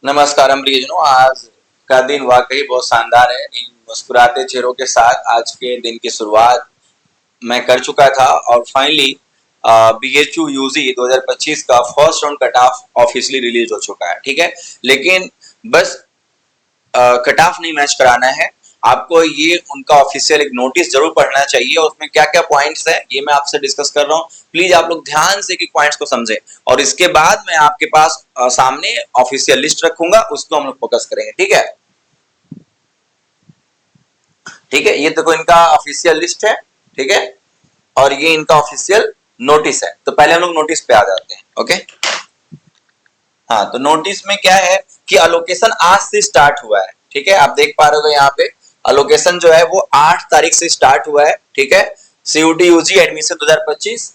नमस्कार प्रियजनों, आज का दिन वाकई बहुत शानदार है। इन मुस्कुराते चेहरों के साथ आज के दिन की शुरुआत मैं कर चुका था और फाइनली BHU UG 2025 का first round cut off officially release हो चुका है। ठीक है, लेकिन बस कट ऑफ नहीं मैच कराना है, आपको ये उनका ऑफिशियल एक नोटिस जरूर पढ़ना चाहिए और उसमें क्या क्या पॉइंट्स है ये मैं आपसे डिस्कस कर रहा हूँ। प्लीज आप लोग ध्यान से कि पॉइंट्स को समझें और इसके बाद मैं आपके पास सामने ऑफिशियल लिस्ट रखूंगा, उसको हम लोग फोकस करेंगे। ठीक है, ठीक है, ये देखो इनका ऑफिशियल लिस्ट है। ठीक है, और ये इनका ऑफिशियल नोटिस है। तो पहले हम लोग नोटिस पे आ जाते हैं। ओके, हाँ, तो नोटिस में क्या है कि अलोकेशन आज से स्टार्ट हुआ है। ठीक है, आप देख पा रहे हो यहाँ पे अलोकेशन जो है वो 8 तारीख से स्टार्ट हुआ है। ठीक है, CUT UG admission 2025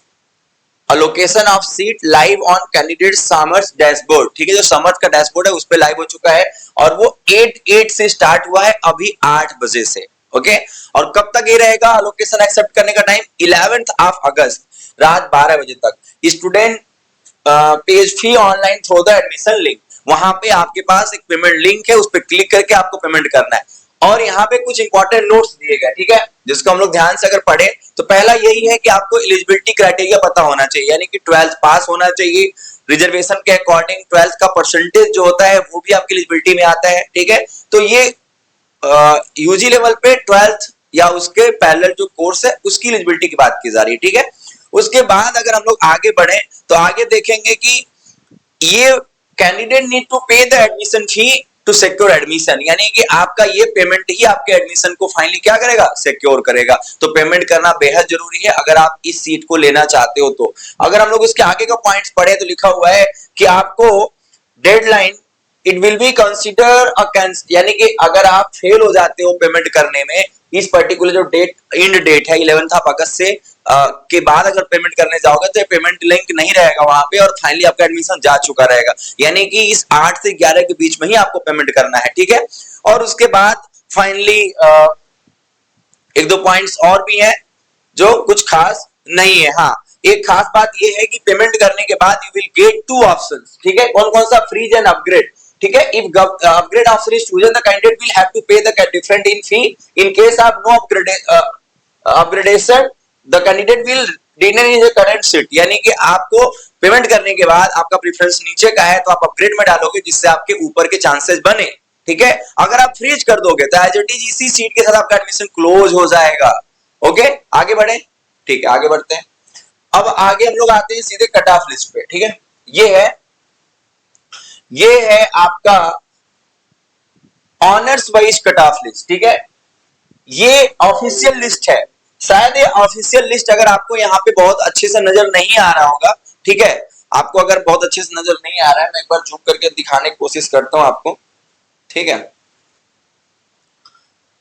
allocation of seat live on candidate summers dashboard. ठीक है, जो समर्स का डैशबोर्ड है उस पे लाइव हो चुका है और वो 8 से स्टार्ट हुआ है अभी 8 बजे से। ओके, और कब तक ये रहेगा अलोकेशन एक्सेप्ट करने का टाइम 11 अगस्त रात 12 बजे तक। Student page fee online through the admission link, वहां पे आपके पास एक पेमेंट लिंक है, उस पर क्लिक करके आपको पेमेंट करना है। और यहाँ पे कुछ इंपॉर्टेंट नोट्स दिए गए, ठीक है, जिसको हम लोग ध्यान से अगर पढ़े तो पहला यही है कि आपको एलिजिबिलिटी क्राइटेरिया पता होना चाहिए, यानी कि 12th पास होना चाहिए। रिजर्वेशन के अकॉर्डिंग 12th का परसेंटेज जो होता है वो भी आपकी एलिजिबिलिटी में आता है। ठीक है, तो ये यूजी लेवल पे 12th या उसके पैरेलल जो कोर्स है उसकी एलिजिबिलिटी की बात की जा रही है। ठीक है, उसके बाद अगर हम लोग आगे बढ़े तो आगे देखेंगे कि ये candidate need to pay the admission fee to secure admission, यानी कि आपका ये पेमेंट ही आपके एडमिशन को फाइनली क्या करेगा, सिक्योर करेगा। तो पेमेंट करना बेहद जरूरी है अगर आप इस सीट को लेना चाहते हो। तो अगर हम लोग उसके आगे का पॉइंट्स पढ़े तो लिखा हुआ है कि आपको deadline it will be consider a cancel, यानी कि अगर आप फेल हो जाते हो पेमेंट करने में, इस पर्टिकुलर जो डेट एंड डेट है 11 अगस्त से के बाद अगर पेमेंट करने जाओगे तो पेमेंट लिंक नहीं रहेगा वहां पे और फाइनली आपका एडमिशन जा चुका रहेगा, यानी कि इस 8 से 11 के बीच में ही आपको पेमेंट करना है। ठीक है, और उसके बाद फाइनली एक दो पॉइंट्स और भी हैं जो कुछ खास नहीं है। हाँ, एक खास बात यह है कि पेमेंट करने के बाद यू विल गेट 2 ऑप्शंस। ठीक है, कौन कौन सा, फ्रीज एंड अपग्रेड। ठीक है, if upgrade option is chosen the candidate will have to pay the different in fee. In case of no upgradation the candidate will retain in current seat, यानी कि आपको पेमेंट करने के बाद आपका preference नीचे का है तो आप अपग्रेड में डालोगे जिससे आपके ऊपर के चांसेस बने। ठीक है, अगर आप फ्रीज कर दोगे तो एज इट इज इसी सीट के साथ आपका एडमिशन क्लोज हो जाएगा। ओके, आगे बढ़े। ठीक है, आगे बढ़ते हैं। अब आगे हम लोग आते हैं सीधे कट ऑफ लिस्ट पे। ठीक है, ये है आपका honours wise cut off list. ठीक है, ये ऑफिशियल लिस्ट है। शायद ये ऑफिशियल लिस्ट अगर आपको यहाँ पे बहुत अच्छे से नजर नहीं आ रहा होगा, ठीक है, आपको अगर बहुत अच्छे से नजर नहीं आ रहा है, मैं एक बार झुक करके दिखाने की कोशिश करता हूं आपको। ठीक है,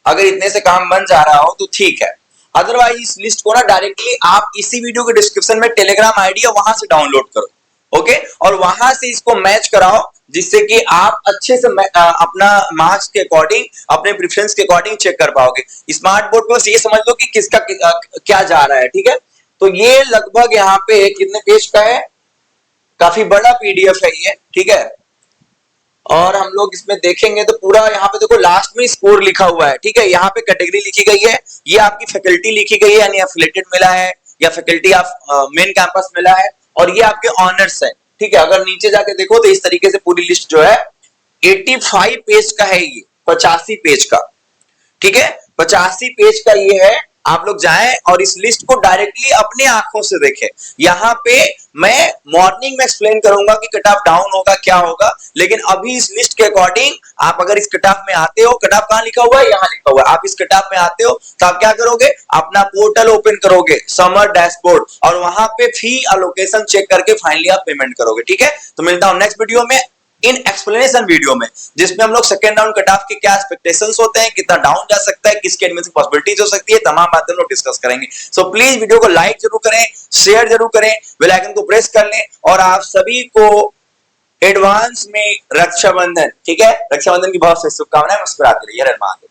अगर इतने से काम बन जा रहा हो तो ठीक है, अदरवाइज इस लिस्ट को ना डायरेक्टली आप इसी वीडियो के डिस्क्रिप्शन में टेलीग्राम आईडी है वहां से डाउनलोड करो। ओके, और वहां से इसको मैच कराओ जिससे कि आप अच्छे से अपना मार्क्स के अकॉर्डिंग, अपने प्रेफरेंस के अकॉर्डिंग चेक कर पाओगे। स्मार्ट बोर्ड पे बस ये समझ लो कि किसका क्या जा रहा है। ठीक है, तो ये लगभग यहाँ पे कितने पेज का है, काफी बड़ा पीडीएफ है ये। ठीक है, और हम लोग इसमें देखेंगे तो पूरा यहाँ पे देखो लास्ट में स्कोर लिखा हुआ है। ठीक है, यहाँ पे कैटेगरी लिखी गई है, ये आपकी फैकल्टी लिखी गई है, यानी एफिलिएटेड मिला है या फैकल्टी ऑफ मेन कैंपस मिला है, और ये आपके ऑनर्स है। ठीक है, अगर नीचे जाके देखो तो इस तरीके से पूरी लिस्ट जो है 85 पेज का है, ये 85 पेज का। ठीक है, 85 पेज का ये है। आप लोग जाएं और इस लिस्ट को डायरेक्टली अपनी आंखों से देखें। यहाँ पे मैं मॉर्निंग में एक्सप्लेन करूंगा कि कट ऑफ डाउन होगा क्या होगा, लेकिन अभी इस लिस्ट के अकॉर्डिंग आप अगर इस कट ऑफ में आते हो, कट ऑफ कहां लिखा हुआ है, यहाँ लिखा हुआ है, आप इस कट ऑफ में आते हो तो आप क्या करोगे, अपना पोर्टल ओपन करोगे, समर डैशबोर्ड, और वहां पे फी अलोकेशन चेक करके फाइनली आप पेमेंट करोगे। ठीक है, तो मिलता हूं नेक्स्ट वीडियो में इन एक्सप्लेनेशन वीडियो में, जिसमें हम लोग सेकंड राउंड कट ऑफ के क्या एक्सपेक्टेशंस होते हैं, कितना डाउन जा सकता है, किसके एडमिशन पॉसिबिलिटीज हो सकती है, तमाम बातें हम लोग डिस्कस करेंगे। सो प्लीज वीडियो को लाइक जरूर करें, शेयर जरूर करें, बेल आइकन को प्रेस कर लें, और आप सभी को एडवांस में रक्षाबंधन, ठीक है, रक्षाबंधन की बहुत सारी शुभकामनाएं। मुस्कुराते रहिए।